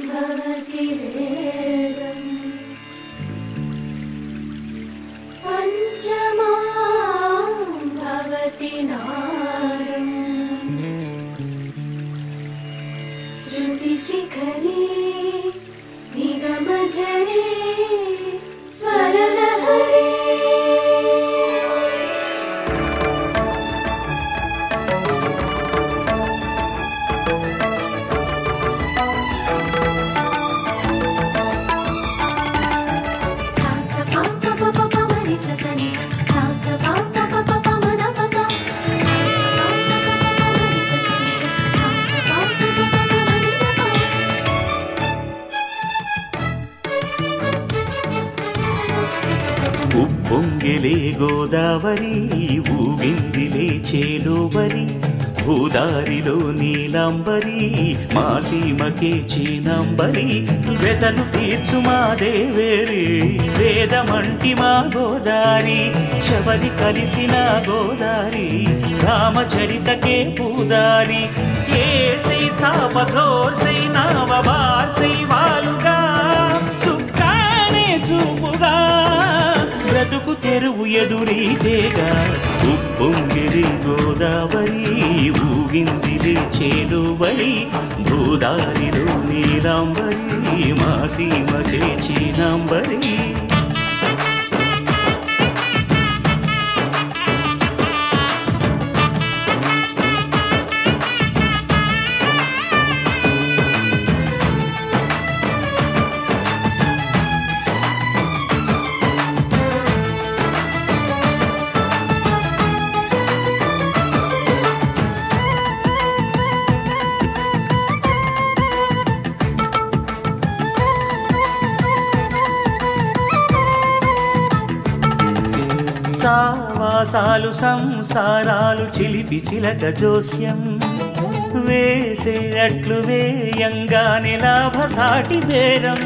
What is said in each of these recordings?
भवति वेदम् पञ्चमां भवति नादम् श्रुतिशिखरे निगमजरे स्वरलहरे ఉప్పొంగిలే గోదావరి ఊగిందిలే చేలోబరి భూదారిలో నీలాంబరి మా సీమకే చీనాంబరి వెతలు తీర్చు మా దేవేరి వేదమంటి మా గోదారి శబరి కలిసిన గోదారి రామచరితకే పూదారి ఏసై చాపచోర్సై నావబార్సై వాలుగా చుక్కానే చూపుగా బ్రతుకు తెరువు ఎదురీతేగా ఉప్పొంగిరి గోదావరి ఊగిందిలే చేలోబరి భూదారిలో నీలాంబరి మా సీమకే చీనాంబరి సావాసాలు సంసారాలు చిలిపి చిలక జోస్యం వేసే అట్లు వేయంగానే లాభసాటి బేరం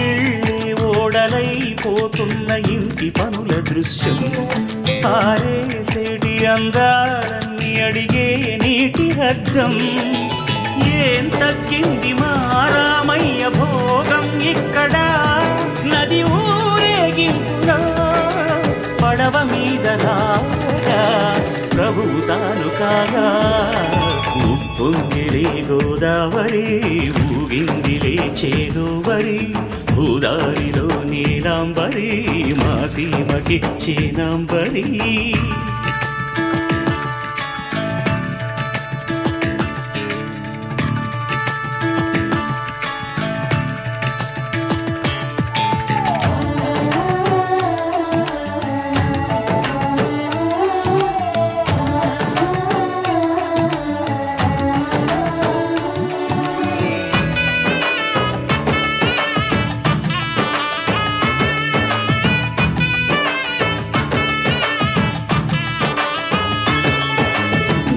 ఇళ్ళే ఓడలైపోతున్న ఇంటి పనుల దృశ్యం ఆరేసేటి అందాలన్నీ అడిగే నీటి హద్దం ఏం తగ్గింది మా రామయ్య భోగం ఇక్కడ నది ఊరేగింపులో పడవ మీద రాగా ప్రభువు తాను కాగా ఉప్పొంగిలే గోదావరి ఊగిందిలే చేలోబరి భూదారిలో నీలాంబరి మా సీమకి చీనాంబరి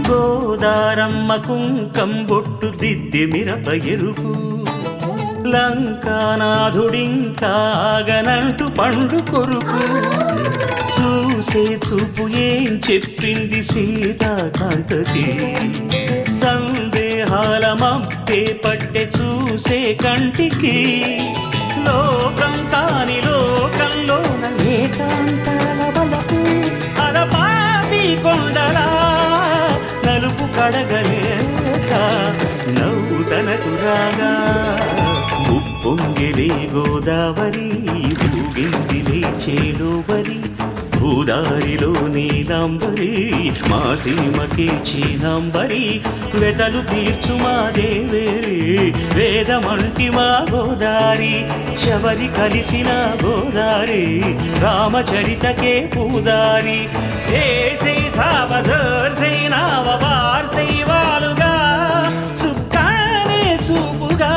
గోదారమ్మ కుంకం బొట్టు దిద్ది మిరప ఎరుపు లంకానాథుడింకాగనంటూ పండు కొరుకు చూసే చూపు ఏం చెప్పింది సీతాకాంతకి సందేహాల మప్పే పట్టె చూసే కంటికి లోకం కాని లోకంలోన ఏకాంతాల బలపు అలపాపి కొండలా నలుపు కడగలేక నవ్వు తనకు రాగా ఉప్పొంగిలే గోదావరి ఊగిందిలే చేలోబరి భూదారిలో నీలాంబరి మా సీమకే చీనాంబరి వెతలు తీర్చు మా దేవేరి వేదమంటి మా గోదారి శబరి కలిసిన గోదారి రామచరితకే పూదారి ఏసై సావధర్సై నావబార్సై వాలుగా చుక్కానే చూపుగా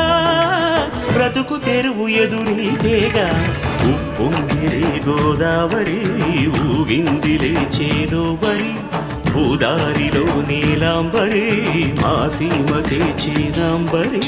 బ్రతుకు తెరువు ఎదురీతేగా ఉప్పొంగిలే గోదావరి ఊగిందిలే చేలోబరి భూదారిలో నీలాంబరి మా సీమకే చీనాంబరి